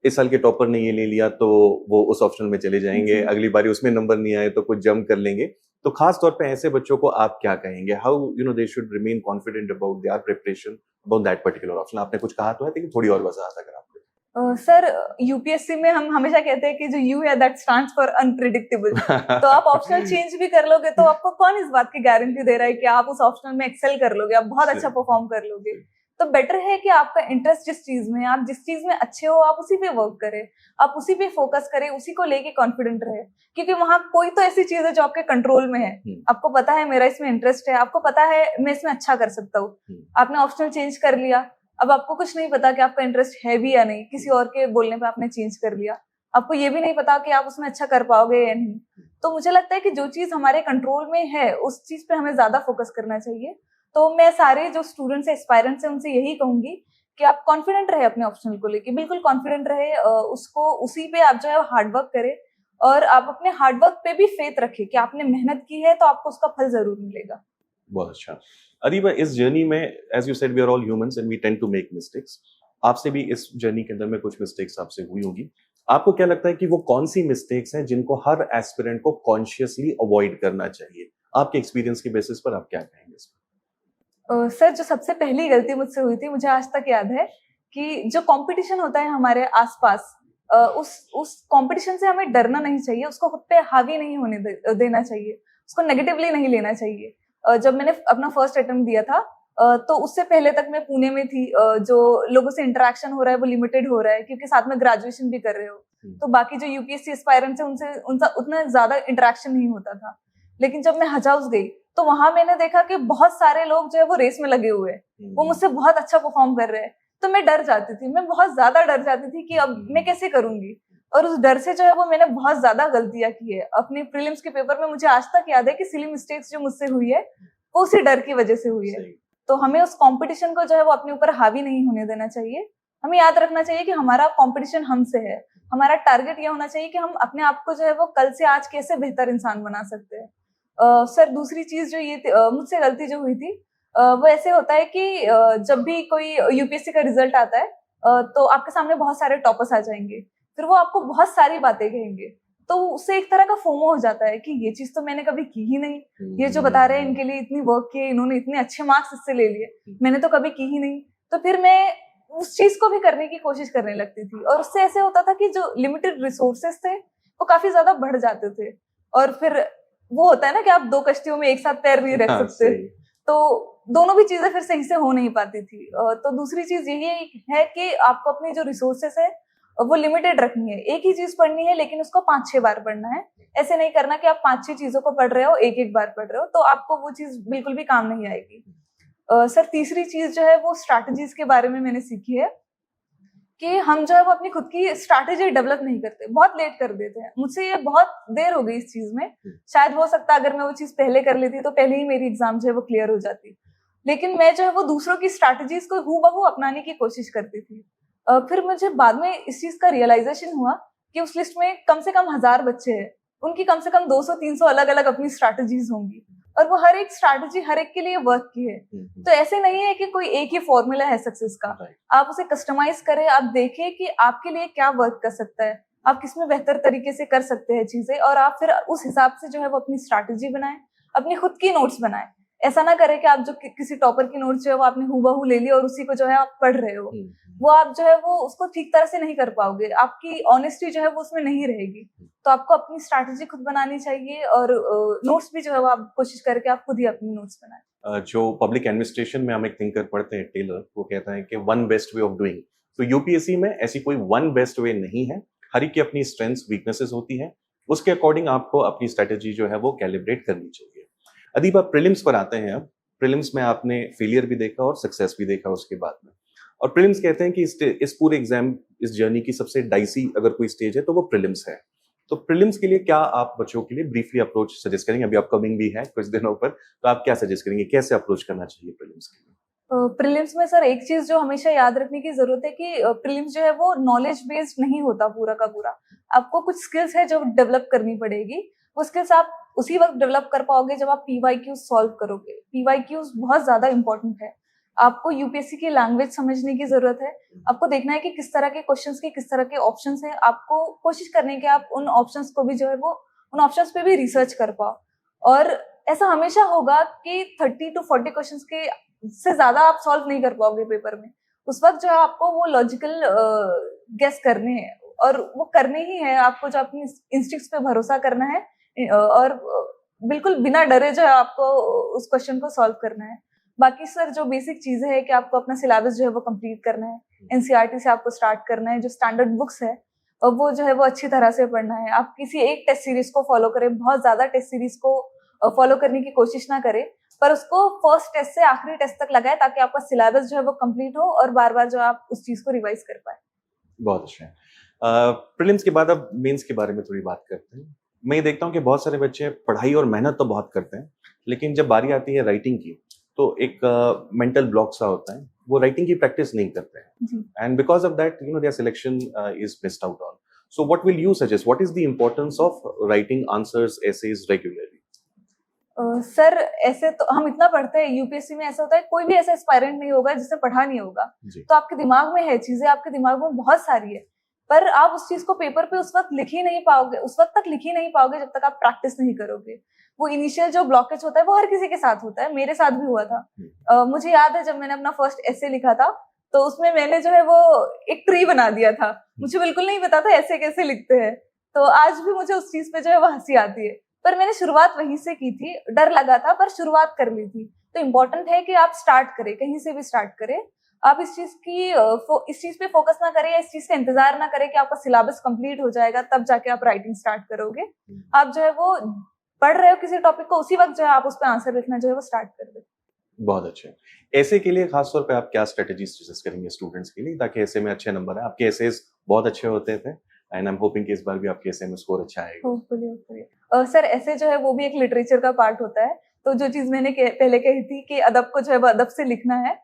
इस साल के टॉपर ने ये ले लिया तो वो उस ऑप्शन में चले जाएंगे, अगली बारी उसमें नंबर नहीं आए तो कुछ जंप कर लेंगे। तो खास तौर पे ऐसे बच्चों को आप क्या कहेंगे, how they should remain confident about their preparation about that particular option? आपने कुछ कहा तो है, लेकिन थोड़ी और वजाहत अगर आप सर यूपीएससी में हम हमेशा कहते हैं कि जो यू है दैट स्टैंड्स फॉर अनप्रिडिक्टेबल। तो आप ऑप्शनल चेंज भी कर लोगे तो आपको कौन इस बात की गारंटी दे रहा है कि आप उस ऑप्शनल में एक्सेल कर लोगे, आप बहुत अच्छा परफॉर्म कर लोगे। तो बेटर है कि आपका इंटरेस्ट जिस चीज में है, आप जिस चीज में अच्छे हो आप उसी पे वर्क करें, आप उसी पे फोकस करें, उसी को लेके कॉन्फिडेंट रहे, क्योंकि वहां कोई तो ऐसी चीज है जो आपके कंट्रोल में है। आपको पता है मेरा इसमें इंटरेस्ट है, आपको पता है मैं इसमें अच्छा कर सकता हूँ, आपने ऑप्शनल चेंज कर लिया, अब आपको कुछ नहीं पता कि आपका इंटरेस्ट है भी या नहीं, किसी और के बोलने पे आपने चेंज कर लिया, आपको ये भी नहीं पता कि आप उसमें अच्छा कर पाओगे या नहीं। तो मुझे लगता है कि जो चीज हमारे कंट्रोल में है उस चीज पे हमें ज्यादा फोकस करना चाहिए। तो मैं सारे जो स्टूडेंट्स एस्पायरेंट्स हैं उनसे यही कहूंगी कि आप कॉन्फिडेंट रहे अपने ऑप्शनल को लेके, बिल्कुल कॉन्फिडेंट रहे, उसको उसी पे आप जो है हार्ड वर्क करें, और आप अपने हार्ड वर्क पे भी फेथ रखें कि आपने मेहनत की है तो आपको उसका फल जरूर मिलेगा। बहुत अच्छा। अरीबा, इस जर्नी में as you said we are all humans and we tend to make mistakes. आपसे भी इस जर्नी के अंदर में कुछ मिस्टेक्स आपसे हुई होंगी। आपको क्या लगता है कि वो कौन सी मिस्टेक्स हैं जिनको हर एस्पिरेंट को कॉन्शियसली अवॉइड करना चाहिए? आपके एक्सपीरियंस के बेसिस पर आप क्या कहेंगे इसमें? सर जो सबसे पहली गलती मुझसे हुई थी, मुझे आज तक याद है कि जो कंपटीशन होता है हमारे आसपास, उस कंपटीशन से हमें डरना नहीं चाहिए, उसको खुद पे हावी नहीं होने देना चाहिए। उसको नेगेटिवली नहीं लेना चाहिए। जब मैंने अपना फर्स्ट अटेम्प्ट दिया था तो उससे पहले तक मैं पुणे में थी। जो लोगों से इंटरेक्शन हो रहा है वो लिमिटेड हो रहा है, क्योंकि साथ में ग्रेजुएशन भी कर रहे हो, तो बाकी जो यूपीएससी एस्पायरेंट्स है उनसे उनका उतना ज्यादा इंटरेक्शन नहीं होता था। लेकिन जब मैं हज हाउस गई तो वहां मैंने देखा कि बहुत सारे लोग जो है वो रेस में लगे हुए हैं, वो मुझसे बहुत अच्छा परफॉर्म कर रहे हैं। तो मैं डर जाती थी, मैं बहुत ज्यादा डर जाती थी कि अब मैं कैसे करूंगी। और उस डर से जो है वो मैंने बहुत ज्यादा गलतियां की है। अपने प्रीलिम्स के पेपर में मुझे आज तक याद है कि सिली मिस्टेक्स जो मुझसे हुई है वो उसी डर की वजह से हुई है। तो हमें उस कंपटीशन को जो है वो अपने ऊपर हावी नहीं होने देना चाहिए। हमें याद रखना चाहिए कि हमारा कंपटीशन हमसे है। हमारा टारगेट ये होना चाहिए कि हम अपने आप को जो है वो कल से आज कैसे बेहतर इंसान बना सकते हैं। सर दूसरी चीज जो ये मुझसे गलती जो हुई थी, वो ऐसे होता है कि जब भी कोई यूपीएससी का रिजल्ट आता है तो आपके सामने बहुत सारे टॉपर्स आ जाएंगे, फिर वो आपको बहुत सारी बातें कहेंगे, तो उससे एक तरह का फोमो हो जाता है कि ये चीज तो मैंने कभी की ही नहीं, ये जो बता रहे हैं इनके लिए इतनी वर्क की, इन्होंने इतने अच्छे मार्क्स इससे ले लिए, मैंने तो कभी की ही नहीं। तो फिर मैं उस चीज को भी करने की कोशिश करने लगती थी, और उससे ऐसे होता था कि जो लिमिटेड रिसोर्सेस थे वो काफी ज्यादा बढ़ जाते थे, और फिर वो होता है ना कि आप दो कश्तियों में एक साथ पैर नहीं रख सकते, तो दोनों भी चीजें फिर सही से हो नहीं पाती थी। तो दूसरी चीज यही है कि आपको अपनी जो रिसोर्सेस है वो लिमिटेड रखनी है। एक ही चीज पढ़नी है लेकिन उसको 5-6 बार पढ़ना है। ऐसे नहीं करना कि आप 5-6 चीजों को पढ़ रहे हो, एक एक बार पढ़ रहे हो, तो आपको वो चीज बिल्कुल भी काम नहीं आएगी। सर तीसरी चीज जो है वो स्ट्रैटेजीज के बारे में मैंने सीखी है कि हम जो है वो अपनी खुद की स्ट्रैटेजी डेवलप नहीं करते, बहुत लेट कर देते हैं। मुझसे ये बहुत देर हो गई इस चीज में। शायद हो सकता है अगर मैं वो चीज पहले कर लेती तो पहले ही मेरी एग्जाम जो है वो क्लियर हो जाती, लेकिन मैं जो है वो दूसरों की स्ट्रैटेजीज को हूबहू अपनाने की कोशिश करती थी। फिर मुझे बाद में इस चीज का रियलाइजेशन हुआ कि उस लिस्ट में कम से कम 1000 बच्चे हैं, उनकी कम से कम 200-300 अलग अलग अपनी स्ट्रैटेजीज होंगी, और वो हर एक स्ट्रैटेजी हर एक के लिए वर्क की है। तो ऐसे नहीं है कि कोई एक ही फॉर्मूला है सक्सेस का। आप उसे कस्टमाइज करें, आप देखें कि आपके लिए क्या वर्क कर सकता है, आप किसमें बेहतर तरीके से कर सकते हैं चीजें, और आप फिर उस हिसाब से जो है वो अपनी स्ट्रैटेजी बनाएं, अपनी खुद की नोट्स बनाएं। ऐसा ना करें कि आप जो किसी टॉपर की नोट्स जो है वो आपने हूबहू ले ली और उसी को जो है आप पढ़ रहे हो, वो आप जो है वो उसको ठीक तरह से नहीं कर पाओगे, आपकी ऑनेस्टी जो है वो उसमें नहीं रहेगी। तो आपको अपनी स्ट्रैटेजी खुद बनानी चाहिए, और नोट्स भी जो है वो आप कोशिश करके आप खुद ही अपनी नोट्स बनाएं। जो पब्लिक एडमिनिस्ट्रेशन में हम एक थिंकर पढ़ते हैं टेलर, वो कहता है कि one best way of doing. तो यूपीएससी में ऐसी कोई वन बेस्ट वे नहीं है, हर एक की अपनी स्ट्रेंथ्स वीकनेसेस होती हैं, उसके अकॉर्डिंग आपको अपनी स्ट्रेटेजी जो है वो कैलिब्रेट करनी चाहिए। अदीब आप प्रीलिम्स पर आते हैं। अब प्रीलिम्स में आपने फेलियर भी देखा और सक्सेस भी देखा उसके बाद में, और प्रीलिम्स कहते हैं कि इस पूरे एग्जाम, इस जर्नी की सबसे डाइसी अगर कोई स्टेज है तो वो प्रीलिम्स है। तो प्रीलिम्स के लिए क्या आप बच्चों के लिए ब्रीफली अप्रोच सजेस्ट करेंगे? अभी अपकमिंग भी है कुछ दिनों पर, तो आप क्या सजेस्ट करेंगे, कैसे अप्रोच करना चाहिए प्रीलिम्स के लिए? प्रीलिम्स में सर एक चीज जो हमेशा याद रखने की जरूरत है कि प्रीलिम्स जो है वो नॉलेज बेस्ड नहीं होता पूरा का पूरा। आपको कुछ स्किल्स है जो डेवलप करनी पड़ेगी। वो स्किल्स आप उसी वक्त डेवलप कर पाओगे जब आप पीवाईक्यूज सॉल्व करोगे। पीवाईक्यूज बहुत ज्यादा इंपॉर्टेंट है। आपको यूपीएससी की लैंग्वेज समझने की जरूरत है। आपको देखना है कि किस तरह के क्वेश्चंस के किस तरह के ऑप्शंस हैं। आपको कोशिश करने के आप उन ऑप्शंस को भी जो है वो उन ऑप्शंस पे भी रिसर्च कर पाओ। और ऐसा हमेशा होगा कि 30 to 40 क्वेश्चंस के से ज्यादा आप सॉल्व नहीं कर पाओगे पेपर में। उस वक्त जो है आपको वो लॉजिकल गेस करने हैं, और वो करने ही है। आपको जो अपनी इंस्टिंक्ट्स पे भरोसा करना है, और बिल्कुल बिना डरे जो है आपको उस क्वेश्चन को सॉल्व करना है। बाकी सर जो बेसिक चीजें है कि आपको अपना सिलेबस जो है वो कंप्लीट करना है। एनसीईआरटी से आपको स्टार्ट करना है। जो स्टैंडर्ड बुक्स है वो जो है वो अच्छी तरह से पढ़ना है। आप किसी एक टेस्ट सीरीज को फॉलो करें, बहुत ज्यादा टेस्ट सीरीज को फॉलो करने की कोशिश ना करें, पर उसको फर्स्ट टेस्ट से आखिरी टेस्ट तक लगाए, ताकि आपका सिलेबस जो है वो कंप्लीट हो और बार बार जो आप उस चीज को रिवाइज कर पाए। बहुत अच्छा है। प्रीलिम्स के बाद अब मेंस के बारे में थोड़ी बात करते हैं। मैं ये देखता हूँ कि बहुत सारे बच्चे पढ़ाई और मेहनत तो बहुत करते हैं, लेकिन जब बारी आती है राइटिंग की तो एक मेंटल ब्लॉक सा होता है, वो राइटिंग की प्रैक्टिस नहीं करते हैं, and because of that their selection is missed out on. So what will you suggest, what is the importance of writing answers, essays regularly? Sir ऐसे तो हम इतना पढ़ते हैं यूपीएससी में, ऐसा होता है कोई भी ऐसा एस्पायरेंट नहीं होगा जिसने पढ़ा नहीं होगा। तो आपके दिमाग में है चीजें, आपके दिमाग में बहुत सारी है, पर आप उस चीज को पेपर पे उस वक्त लिख ही नहीं पाओगे, उस वक्त तक लिख ही नहीं पाओगे जब तक आप प्रैक्टिस नहीं करोगे। वो इनिशियल जो ब्लॉकेज होता है वो हर किसी के साथ होता है, मेरे साथ भी हुआ था। मुझे याद है जब मैंने अपना फर्स्ट एसे लिखा था तो उसमें मैंने जो है वो एक ट्री बना दिया था। मुझे बिल्कुल नहीं पता था ऐसे कैसे लिखते हैं, तो आज भी मुझे उस चीज पे जो है वो हंसी आती है। पर मैंने शुरुआत वहीं से की थी, डर लगा था पर शुरुआत कर ली थी। तो इम्पोर्टेंट है कि आप स्टार्ट करें, कहीं से भी स्टार्ट करें। आप इस चीज पे फोकस ना करें, या इस चीज का इंतजार ना करें कि आपका सिलेबस कंप्लीट हो जाएगा तब जाके आप राइटिंग स्टार्ट करोगे। आप जो है वो पढ़ रहे हो किसी टॉपिक को, उसी वक्त जो है आप उस पर आंसर लिखना जो है वो स्टार्ट कर दे। बहुत अच्छे। ऐसे के लिए खासतौर पे आप क्या स्ट्रेटेजी सजेस्ट करेंगे स्टूडेंट्स के लिए, ताकि ऐसे में अच्छे नंबर आए? आपके एसेज बहुत अच्छे होते थे एंड आई एम होपिंग कि इस बार भी आपके एसे में स्कोर अच्छा आएगा। होपफुली सर, ऐसे जो है वो भी एक लिटरेचर का पार्ट होता है। तो जो चीज मैंने पहले कही थी कि अदब को जो है वो अदब से लिखना है,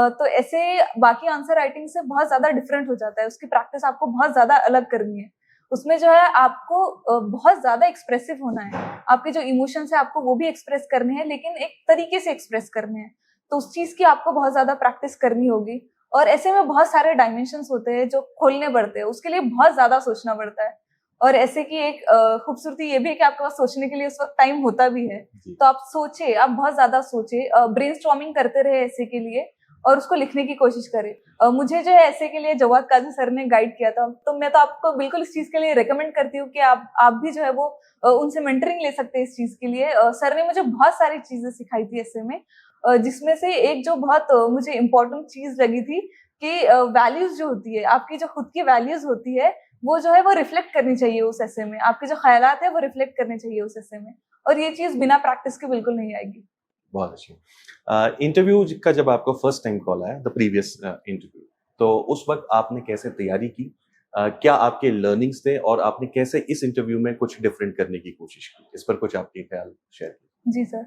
तो ऐसे बाकी आंसर राइटिंग से बहुत ज्यादा डिफरेंट हो जाता है। उसकी प्रैक्टिस आपको बहुत ज्यादा अलग करनी है। उसमें जो है आपको बहुत ज्यादा एक्सप्रेसिव होना है। आपके जो इमोशंस है आपको वो भी एक्सप्रेस करने हैं, लेकिन एक तरीके से एक्सप्रेस करने हैं। तो उस चीज की आपको बहुत ज्यादा प्रैक्टिस करनी होगी। और ऐसे में बहुत सारे डायमेंशंस होते हैं जो खोलने पड़ते हैं, उसके लिए बहुत ज्यादा सोचना पड़ता है। और ऐसे की एक खूबसूरती ये भी है कि आपके पास सोचने के लिए उस वक्त टाइम होता भी है। तो आप सोचे, आप बहुत ज्यादा सोचे, ब्रेनस्टॉर्मिंग करते रहे ऐसे के लिए, और उसको लिखने की कोशिश करें। मुझे जो है ऐसे के लिए जवाद काजी सर ने गाइड किया था, तो मैं तो आपको बिल्कुल इस चीज के लिए रेकमेंड करती हूँ कि आप भी जो है वो उनसे मेंटरिंग ले सकते हैं इस चीज के लिए। सर ने मुझे बहुत सारी चीजें सिखाई थी ऐसे में, जिसमें से एक जो बहुत मुझे इम्पोर्टेंट चीज लगी थी कि वैल्यूज जो होती है, आपकी जो खुद की वैल्यूज होती है, वो जो है वो रिफ्लेक्ट करनी चाहिए उस ऐसे में। आपके जो ख्यालात है वो रिफ्लेक्ट करने चाहिए उस ऐसे में, और ये चीज बिना प्रैक्टिस के बिल्कुल नहीं आएगी। बहुत अच्छी। इंटरव्यू का जब आपको फर्स्ट टाइम कॉल आया, द प्रीवियस इंटरव्यू, तो उस वक्त आपने कैसे तैयारी की? क्या आपके लर्निंग्स थे और आपने कैसे इस इंटरव्यू में कुछ डिफरेंट करने की कोशिश की? इस पर कुछ आपके ख्याल शेयर कीजिए। जी सर,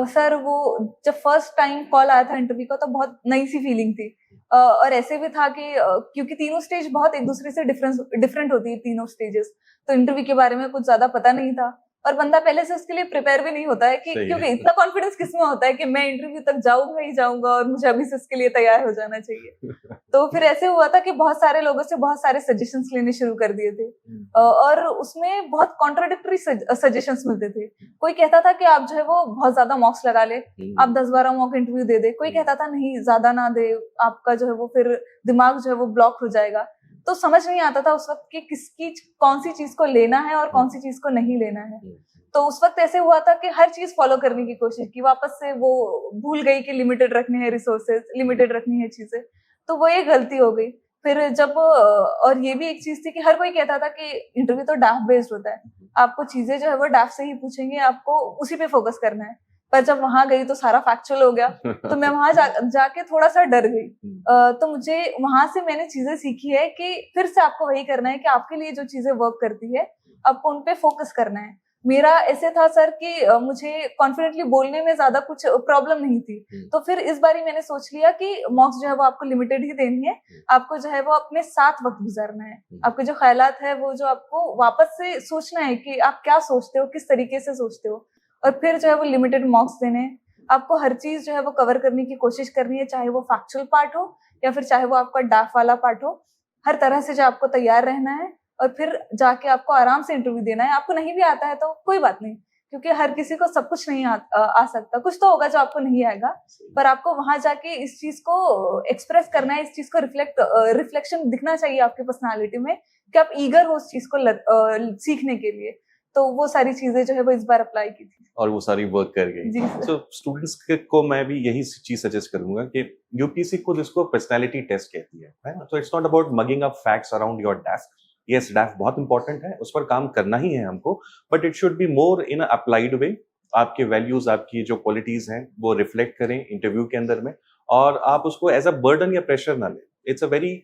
सर वो जब फर्स्ट टाइम कॉल आया था इंटरव्यू का, तो बहुत नई सी फीलिंग थी। और ऐसे भी था कि क्योंकि तीनों स्टेज बहुत एक दूसरे से डिफरेंट होती है, तीनों स्टेजेस। तो इंटरव्यू के बारे में कुछ ज्यादा पता नहीं था, और बंदा पहले से उसके लिए प्रिपेयर भी नहीं होता है कि क्योंकि इतना कॉन्फिडेंस किसमें होता है कि मैं इंटरव्यू तक जाऊंगा ही जाऊंगा और मुझे अभी से उसके लिए तैयार हो जाना चाहिए। तो फिर ऐसे हुआ था कि बहुत सारे लोगों से बहुत सारे सजेशंस लेने शुरू कर दिए थे, और उसमें बहुत कॉन्ट्राडिक्टरी सजेशंस मिलते थे। कोई कहता था कि आप जो है वो बहुत ज्यादा मॉक्स लगा ले, आप 10-12 मॉक इंटरव्यू दे दे। कोई कहता था नहीं, ज्यादा ना दे, आपका जो है वो फिर दिमाग जो है वो ब्लॉक हो जाएगा। तो समझ नहीं आता था उस वक्त कि किसकी कौन सी चीज को लेना है और कौन सी चीज को नहीं लेना है। तो उस वक्त ऐसे हुआ था कि हर चीज फॉलो करने की कोशिश की, वापस से वो भूल गई कि लिमिटेड रखने हैं रिसोर्सेज, लिमिटेड रखनी है चीजें। तो वो एक गलती हो गई। फिर जब और ये भी एक चीज थी कि हर कोई कहता था कि इंटरव्यू तो डाफ बेस्ड होता है, आपको चीजें जो है वो डाफ से ही पूछेंगे, आपको उसी पे फोकस करना है। पर जब वहां गई तो सारा फैक्चुअल हो गया, तो मैं वहां जाके थोड़ा सा डर गई। तो मुझे वहां से मैंने चीजें सीखी है कि फिर से आपको वही करना है कि आपके लिए जो चीजें वर्क करती है आपको उन पे फोकस करना है। मेरा ऐसे था सर कि मुझे कॉन्फिडेंटली बोलने में ज्यादा कुछ प्रॉब्लम नहीं थी। तो फिर इस बारी मैंने सोच लिया कि मॉक्स जो है वो आपको लिमिटेड ही देनी है, आपको जो है वो अपने साथ वक्त गुजारना है। आपके जो ख्यालात है वो जो आपको वापस से सोचना है कि आप क्या सोचते हो, किस तरीके से सोचते हो, और फिर जो है वो लिमिटेड मॉक्स देने हैं। आपको हर चीज जो है वो कवर करने की कोशिश करनी है, चाहे वो फैक्चुअल पार्ट हो या फिर चाहे वो आपका डाफ वाला पार्ट हो। हर तरह से जो आपको तैयार रहना है, और फिर जाके आपको आराम से इंटरव्यू देना है। आपको नहीं भी आता है तो कोई बात नहीं, क्योंकि हर किसी को सब कुछ नहीं आ सकता। कुछ तो होगा जो आपको नहीं आएगा, पर आपको वहां जाके इस चीज को एक्सप्रेस करना है, इस चीज को रिफ्लेक्शन दिखना चाहिए आपकी पर्सनालिटी में कि आप ईगर हो उस चीज को सीखने के लिए। तो वो सारी चीजें जो है वो इस बार अप्लाई की थी और वो सारी वर्क कर गई। सो स्टूडेंट्स को मैं भी यही चीज सजेस्ट करूंगा कि यूपीएससी खुद इसको पर्सनालिटी टेस्ट कहती है ना। तो it's not about mugging up facts around your desk. Yes, डेफ बहुत इंपॉर्टेंट है, उस पर काम करना ही है हमको, but it should be more in applied way. आपके वैल्यूज, आपकी जो क्वालिटीज हैं वो रिफ्लेक्ट करें इंटरव्यू के अंदर में, और आप उसको एज अ बर्डन या प्रेशर ना लें। It's a very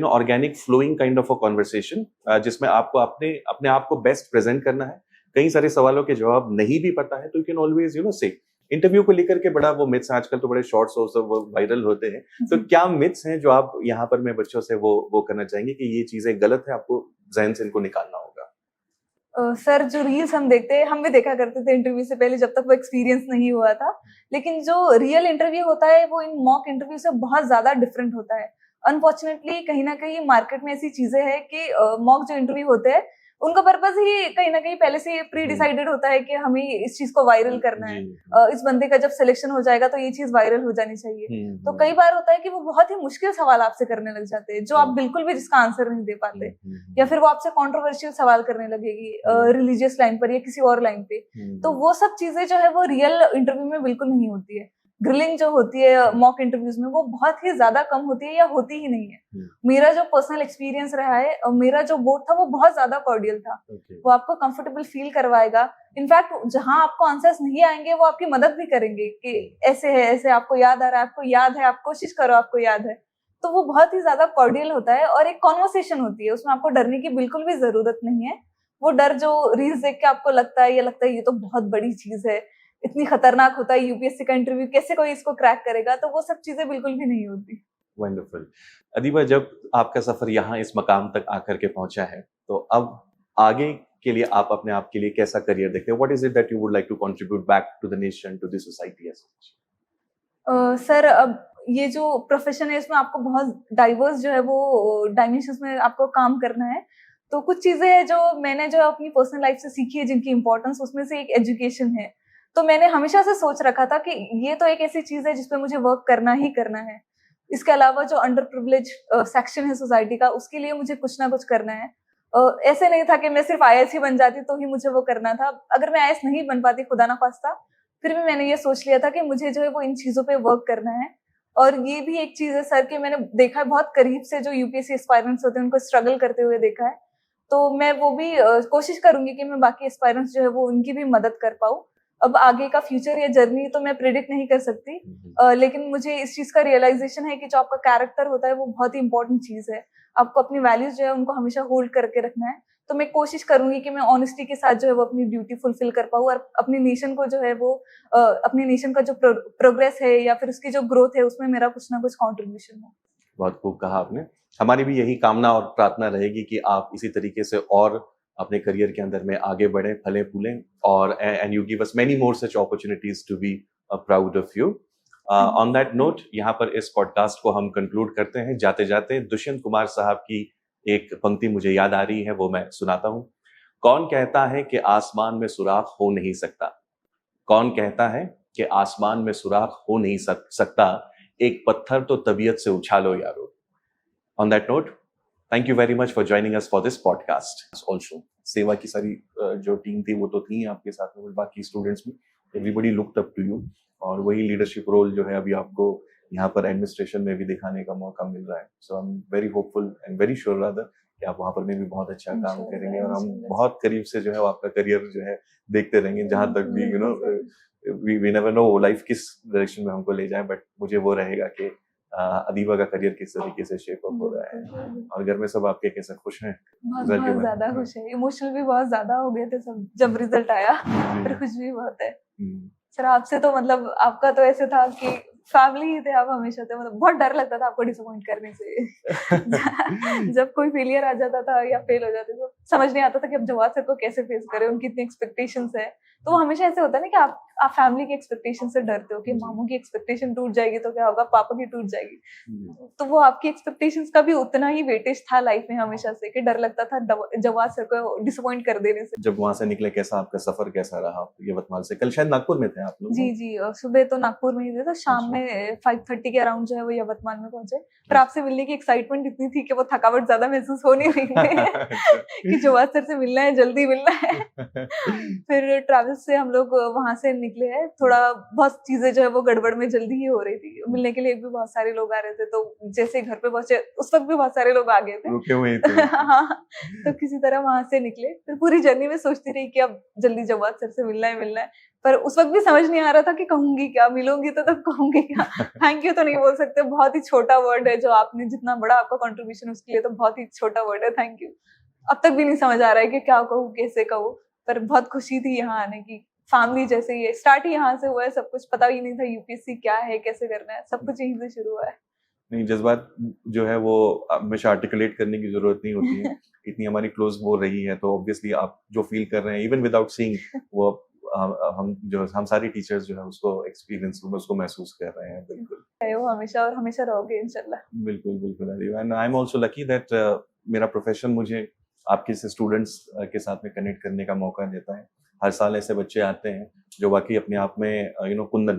organic flowing kind of a conversation, जिसमें आपको अपने आप को बेस्ट प्रेजेंट करना है। कई सारे सवालों के जवाब नहीं भी पता है तो you can always say interview को लेकर के बड़ा वो मिथ्स, आजकल तो बड़े शॉर्ट्स वो वायरल होते हैं। तो क्या मिथ्स हैं जो आप यहाँ पर मैं बच्चों से वो करना चाहेंगे कि ये चीजें गलत है, आपको जहन से इनको निकालना होगा? सर, जो रील्स हम देखते हैं, हम भी देखा करते थे इंटरव्यू से पहले, जब तक वो एक्सपीरियंस नहीं हुआ था। लेकिन जो रियल इंटरव्यू होता है वो इन मॉक इंटरव्यू से बहुत ज्यादा डिफरेंट होता है। अनफॉर्चुनेटली कहीं ना कहीं मार्केट में ऐसी चीजें हैं कि मॉक जो इंटरव्यू होते हैं उनका पर्पस ही कहीं ना कहीं पहले से प्री डिसाइडेड होता है कि हमें इस चीज को वायरल करना है, इस बंदे का जब सिलेक्शन हो जाएगा तो ये चीज वायरल हो जानी चाहिए। तो कई बार होता है कि वो बहुत ही मुश्किल सवाल आपसे करने लग जाते हैं जो आप बिल्कुल भी जिसका आंसर नहीं दे पाते, या फिर वो आपसे कंट्रोवर्शियल सवाल करने लगेगी रिलीजियस लाइन पर या किसी और लाइन पे। तो वो सब चीजें जो है वो रियल इंटरव्यू में बिल्कुल नहीं होती है। ग्रिलिंग जो होती है मॉक इंटरव्यूज में वो बहुत ही ज्यादा कम होती है या होती ही नहीं है। मेरा जो पर्सनल एक्सपीरियंस रहा है, मेरा जो बोर्ड था वो बहुत ज्यादा कॉर्डियल था। वो आपको कंफर्टेबल फील करवाएगा। इनफैक्ट जहां आपको आंसर्स नहीं आएंगे वो आपकी मदद भी करेंगे कि ऐसे है, ऐसे आपको याद आ रहा है, आपको याद है, आप कोशिश करो, आपको याद है। तो वो बहुत ही ज्यादा कॉर्डियल होता है और एक कॉन्वर्सेशन होती है, उसमें आपको डरने की बिल्कुल भी जरूरत नहीं है। वो डर जो रील्स देख के आपको लगता है, ये लगता है ये तो बहुत बड़ी चीज है, इतनी खतरनाक होता है यूपीएससी का इंटरव्यू, कैसे कोई इसको क्रैक करेगा, तो वो सब चीजें बिल्कुल भी नहीं होती। वंडरफुल। अदीबा, जब आपका सफर यहाँ इस मकाम तक आकर के पहुंचा है, तो अब आगे के लिए आप अपने आप के लिए कैसा करियर देखते हैं? What is it that you would like to contribute back to the nation, to the society as such? Sir, अब ये जो प्रोफेशन है इसमें आपको बहुत डाइवर्स जो है वो डायमेंशंस में आपको काम करना है। तो कुछ चीजें हैं जो मैंने जो अपनी पर्सनल लाइफ से सीखी है जिनकी इंपॉर्टेंस, उसमें से एक एजुकेशन है। तो मैंने हमेशा से सोच रखा था कि ये तो एक ऐसी चीज है जिसपे मुझे वर्क करना ही करना है। इसके अलावा जो अंडर प्रिविलेज सेक्शन है सोसाइटी का, उसके लिए मुझे कुछ ना कुछ करना है। ऐसे नहीं था कि मैं सिर्फ आईएएस ही बन जाती तो ही मुझे वो करना था। अगर मैं आईएएस नहीं बन पाती, खुदा ना खास्ता, फिर भी मैंने ये सोच लिया था कि मुझे जो है वो इन चीजों पे वर्क करना है। और ये भी एक चीज है सर कि मैंने देखा है बहुत करीब से जो यूपीएससी एस्पायरेंट्स होते हैं उनको स्ट्रगल करते हुए देखा है। तो मैं वो भी कोशिश करूंगी कि मैं बाकी एस्पायरेंट्स जो है वो उनकी भी मदद कर पाऊँ। अब आगे का फ्यूचर या जर्नी तो मैं प्रेडिक्ट नहीं कर सकती, लेकिन मुझे इस चीज का रियलाइजेशन है कि जो आपका कैरेक्टर होता है वो बहुत ही इंपॉर्टेंट चीज है। आपको अपनी वैल्यूज जो है उनको हमेशा होल्ड करके रखना है। तो मैं कोशिश करूंगी कि मैं ऑनेस्टी के साथ जो है वो अपनी ड्यूटी फुलफिल कर पाऊँ और अपनी नेशन को जो है वो अपनी नेशन का जो प्रोग्रेस है या फिर उसकी जो ग्रोथ है उसमें मेरा कुछ ना कुछ कॉन्ट्रीब्यूशन हो। बहुत खूब कहा आपने। हमारी भी यही कामना और प्रार्थना रहेगी कि आप इसी तरीके से और अपने करियर के अंदर में आगे बढ़े, फले फूलें, और and you give us many more such opportunities to be proud of you. On that note, यहाँ पर इस पॉडकास्ट को हम कंक्लूड करते हैं। जाते जाते दुष्यंत कुमार साहब की एक पंक्ति मुझे याद आ रही है, वो मैं सुनाता हूँ। कौन कहता है कि आसमान में सुराख हो नहीं सकता? कौन कहता है कि आसमान में सुराख हो नहीं सकता? एक पत्थर तो तबीयत से उछालो यारो। On that note, thank you very much for joining us for this podcast. Also, सेवा की सारी जो टीम थी वो तो थी आपके साथ में, बाकी स्टूडेंट्स भी, everybody looked up to you, और वही लीडरशिप रोल जो है अभी आपको यहाँ पर एडमिनिस्ट्रेशन में भी दिखाने का मौका मिल रहा है। So I'm very hopeful and very sure rather कि आप वहाँ पर में भी बहुत अच्छा काम करेंगे, और हम बहुत करीब से जो है आपका करियर जो है देखते रहेंगे, जहाँ तक भी you know we never know life किस डायरेक्शन में हमको ले जाए, बट मुझे वो रहेगा कि अदीबा का करियर किस तरीके से शेप अप हो रहा है। और घर में सब आपके कैसे खुश हैं? बहुत ज्यादा खुश है। इमोशनल भी बहुत ज्यादा हो गए थे सब जब रिजल्ट आया, पर खुश भी बहुत है। सर आपसे तो मतलब आपका तो ऐसे था कि फैमिली ही थे आप हमेशा थे, मतलब बहुत डर लगता था आपको डिसअपॉइंट करने से। जब कोई फेलियर आ जाता था या फेल हो जाते तो समझ नहीं आता था कि अब जवाब सर को कैसे फेस करें, उनकी इतनी एक्सपेक्टेशंस है। तो वो हमेशा ऐसे होता है ना कि आप फैमिली की एक्सपेक्टेशन से डरते हो कि मामू की एक्सपेक्टेशन टूट जाएगी तो क्या होगा, पापा की टूट जाएगी। तो वो आपकी एक्सपेक्टेशंस का भी उतना ही वेटेज था लाइफ में हमेशा से, कि डर लगता था जवाब सर को डिसअपॉइंट कर देने से। जब वहां से निकले, कैसा आपका सफर कैसा रहा यवतमाल से? कल शायद नागपुर में थे आप लोग? जी, सुबह तो नागपुर में ही थे, तो शाम में 5:30 के अराउंड जो है वो यवतमाल में पहुंचे। पर आपसे मिलने की एक्साइटमेंट इतनी थी कि वो थकावट ज्यादा महसूस हो नहीं रही है कि जवाब सर से मिलना है, जल्दी मिलना है। फिर ट्रैवल से हम लोग वहां से निकले हैं, थोड़ा बहुत चीजें जो है वो गड़बड़ में जल्दी ही हो रही थी। मिलने के लिए भी बहुत सारे लोग आ रहे थे, तो जैसे घर पे पहुंचे उस वक्त भी बहुत सारे लोग आ गए थे, रुके हुए थे। हाँ, तो किसी तरह वहां से निकले। फिर पूरी जर्नी में सोचती रही कि अब जल्दी जवाब सर से मिलना है, पर उस वक्त भी समझ नहीं आ रहा था कि कहूंगी क्या, मिलूंगी तो तब कहूंगी क्या। थैंक यू तो नहीं बोल सकते, बहुत ही छोटा वर्ड है, जो आपने जितना बड़ा आपका कंट्रीब्यूशन उसके लिए तो बहुत ही छोटा वर्ड है, थैंक यू। अब तक भी नहीं समझ आ रहा है कि क्या कहूँ, कैसे कहूँ, पर बहुत खुशी थी यहाँ आने की। फैमिली जैसे ही है, स्टार्ट ही यहाँ से हुआ है, सब कुछ पता ही नहीं था यूपीएससी क्या है, कैसे करना है, सब कुछ यहीं से शुरू हुआ है। नहीं, जज्बात जो है वो हमेशा आर्टिकुलेट करने की जरूरत नहीं होती है। इतनी हमारी क्लोज वो रही है, तो ऑब्वियसली आप जो फील कर रहे हैं इवन विदाउट सीइंग, वो हम सारे टीचर्स जो है उसको एक्सपीरियंस में उसको महसूस कर रहे हैं। बिल्कुल वो हमेशा और हमेशा रहोगे इंशाल्लाह। बिल्कुल बिल्कुल। And I am also lucky that मेरा प्रोफेशन मुझे आपके से स्टूडेंट्स के साथ में कनेक्ट करने का मौका देता है। हर साल ऐसे बच्चे आते हैं जो वाकई अपने आप में Kundan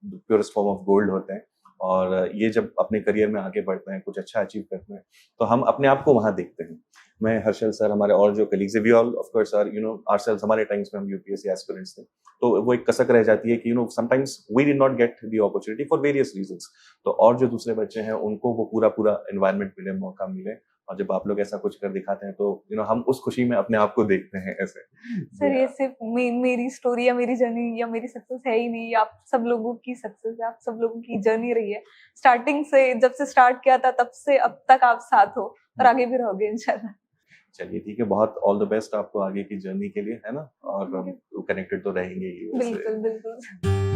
purest form of gold होते हैं, और ये जब अपने करियर में आगे बढ़ते हैं, कुछ अच्छा अचीव करते हैं, तो हम अपने आप को वहाँ देखते हैं। मैं, हर्षल सर, हमारे और जो कलीग्स है, we all of course are ourselves, हमारे टाइम्स में हम यूपीएससी एस्पिरेंट्स थे, तो वो एक कसक रह जाती है कि sometimes we did not get the opportunity for various reasons. तो और जो दूसरे बच्चे हैं उनको वो पूरा एनवायरनमेंट मिले, मौका मिले, और जब आप लोग ऐसा कुछ कर दिखाते हैं तो हम उस खुशी में अपने आप को देखते हैं ऐसे। सर ये सिर्फ मेरी स्टोरी या मेरी जर्नी या मेरी सक्सेस है ही नहीं, आप सब लोगों की सक्सेस है, आप सब लोगों की जर्नी रही है। स्टार्टिंग से, जब से स्टार्ट किया था तब से अब तक आप साथ हो और आगे भी रहोगे इंशाल्लाह। चलिए ठीक है, बहुत ऑल द बेस्ट आपको आगे की जर्नी के लिए, है ना, और कनेक्टेड तो रहेंगे ही वैसे। बिल्कुल बिल्कुल।